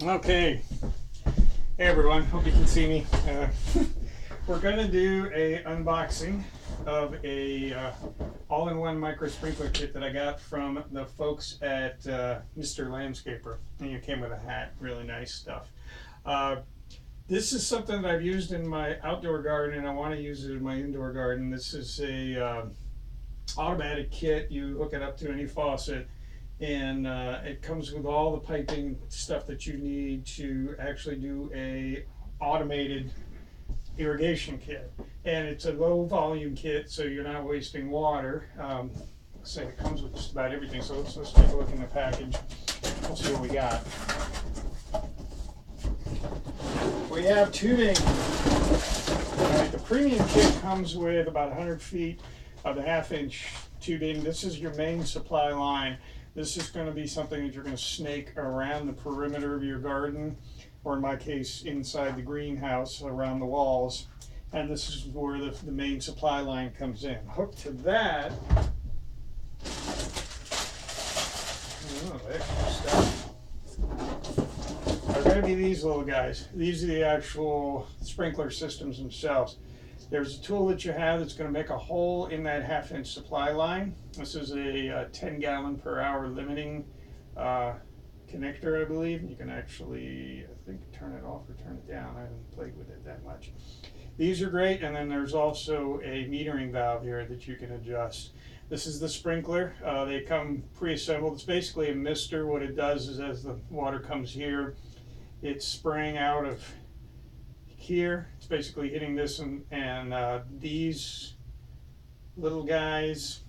Okay, hey everyone, hope you can see me. We're going to do a unboxing of a all-in-one micro sprinkler kit that I got from the folks at Mr. Landscaper. And it came with a hat, really nice stuff. Uh, this is something that I've used in my outdoor garden, and I want to use it in my indoor garden. This is a automatic kit. You hook it up to any faucet, and it comes with all the piping stuff that you need to actually do a automated irrigation kit. And it's a low volume kit, so you're not wasting water. So it comes with just about everything. So let's take a look in the package. We'll see what we got. We have tubing. Alright, the premium kit comes with about 100 feet of the 1/2-inch tubing. This is your main supply line. This is going to be something that you're going to snake around the perimeter of your garden, or in my case, inside the greenhouse around the walls. And this is where the main supply line comes in. Hooked to that, extra stuff, are going to be these little guys. These are the actual sprinkler systems themselves. There's a tool that you have that's going to make a hole in that 1/2-inch supply line. This is a 10 gallon per hour limiting connector, I believe. You can actually, I think, turn it off or turn it down. I haven't played with it that much. These are great, and then there's also a metering valve here that you can adjust. This is the sprinkler. They come pre-assembled. It's basically a mister. What it does is, as the water comes here, it's spraying out of here. It's basically hitting this, and these little guys,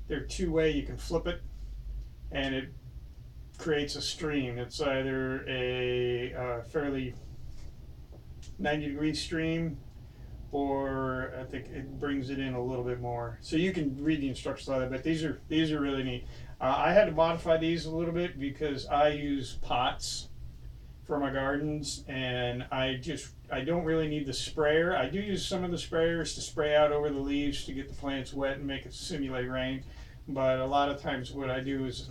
they're two-way. You can flip it, and it creates a stream. It's either a fairly 90-degree stream, or I think it brings it in a little bit more. So you can read the instructions on that, but these are really neat. I had to modify these a little bit because I use pots for my gardens, and I don't really need the sprayer. I do use some of the sprayers to spray out over the leaves to get the plants wet and make it simulate rain, but a lot of times what I do is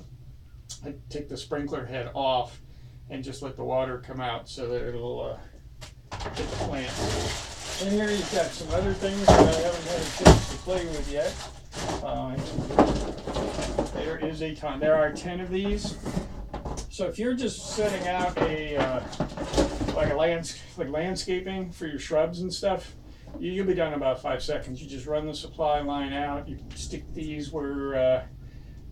I take the sprinkler head off and just let the water come out so that it'll hit the plants. And here you've got some other things that I haven't had a chance to play with yet. There is a ton. There are 10 of these. So if you're just setting out like landscaping for your shrubs and stuff, you'll be done in about 5 seconds. You just run the supply line out. You stick these where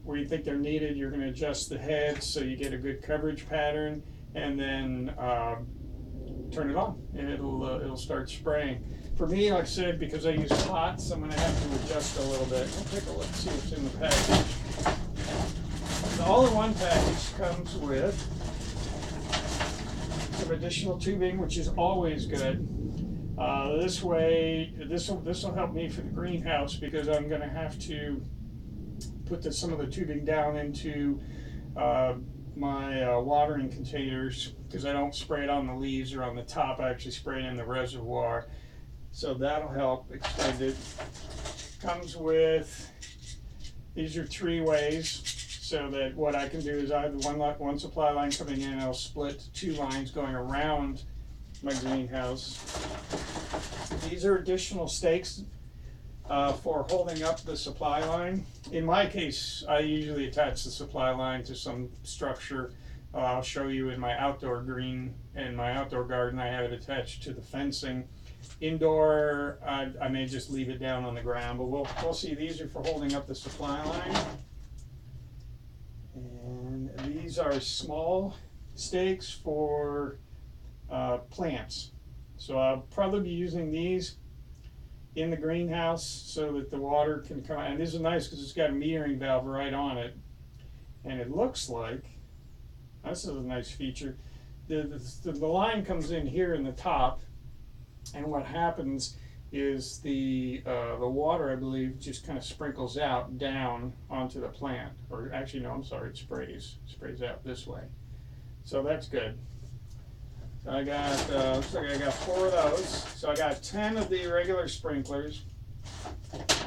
you think they're needed. You're going to adjust the head so you get a good coverage pattern, and then turn it on, and it'll start spraying. For me, like I said, because I use pots, I'm going to have to adjust a little bit. We'll take a look, see what's in the package. The all-in-one package comes with some additional tubing, which is always good. This way, this will help me for the greenhouse, because I'm going to have to put some of the tubing down into my watering containers, because I don't spray it on the leaves or on the top. I actually spray it in the reservoir, so that'll help extend it. Comes with, these are 3 ways, so that what I can do is I have one supply line coming in, and I'll split 2 lines going around my greenhouse. These are additional stakes for holding up the supply line. In my case, I usually attach the supply line to some structure. I'll show you in my outdoor green and my outdoor garden, I have it attached to the fencing. Indoor, I may just leave it down on the ground, but we'll see. These are for holding up the supply line. And these are small stakes for plants. So I'll probably be using these in the greenhouse so that the water can come out. And this is nice because it's got a metering valve right on it. And it looks like, this is a nice feature, the line comes in here in the top, and what happens is the water, I believe, just kind of sprinkles out down onto the plant. Or actually, no, I'm sorry, it sprays out this way. So that's good. So I got, looks like I got 4 of those. So I got 10 of the regular sprinklers.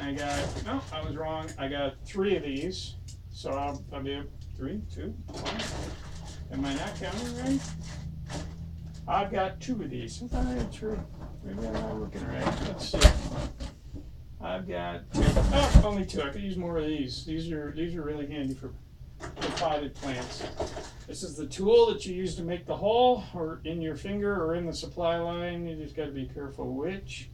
I got, no, I was wrong. I got 3 of these. So I'll be 3, 2, 1. Am I not counting right? I've got 2 of these. Is that right? True. Maybe I'm not looking right. Let's see. I've got only 2. I could use more of these. These are really handy for potted plants. This is the tool that you use to make the hole, or in your finger, or in the supply line. You just got to be careful which.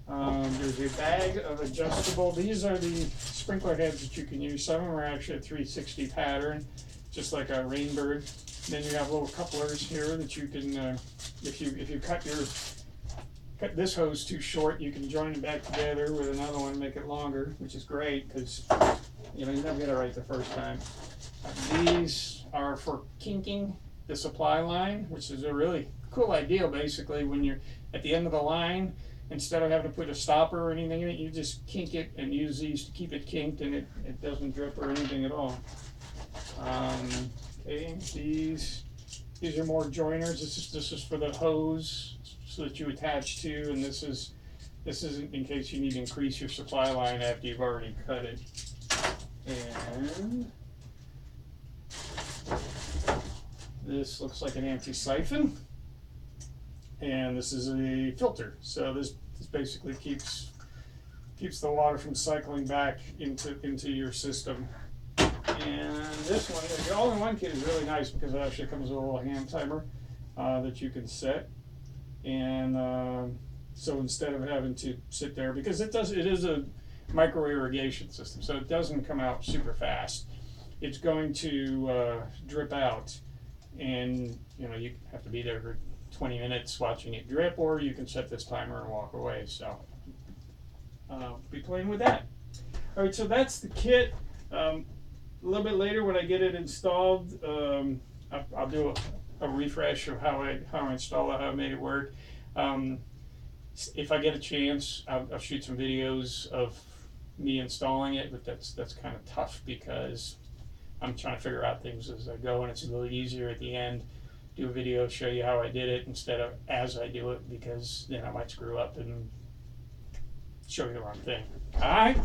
There's a bag of adjustable. These are the sprinkler heads that you can use. Some of them are actually a 360 pattern, just like a Rainbird. Then you have little couplers here that you can, if you cut this hose too short, you can join it back together with another one and make it longer, which is great because you don't get it right the first time. These are for kinking the supply line, which is a really cool idea. Basically, when you're at the end of the line, instead of having to put a stopper or anything in it, you just kink it and use these to keep it kinked, and it doesn't drip or anything at all. Okay, these are more joiners. This is for the hose, so that you attach to, and this is in case you need to increase your supply line after you've already cut it. And this looks like an anti-siphon, and this is a filter. So this basically keeps the water from cycling back into your system. And this one, the all-in-one kit is really nice because it actually comes with a little hand timer that you can set. And so instead of having to sit there, because it is a micro irrigation system, so it doesn't come out super fast. It's going to drip out, and you have to be there for 20 minutes watching it drip, or you can set this timer and walk away. So I'll be playing with that. All right, so that's the kit. A little bit later, when I get it installed, I'll do a refresh of how I install it, how I made it work. If I get a chance, I'll shoot some videos of me installing it, but that's kind of tough because I'm trying to figure out things as I go, and it's a little easier at the end do a video, show you how I did it instead of as I do it, because then I might screw up and show you the wrong thing. All right.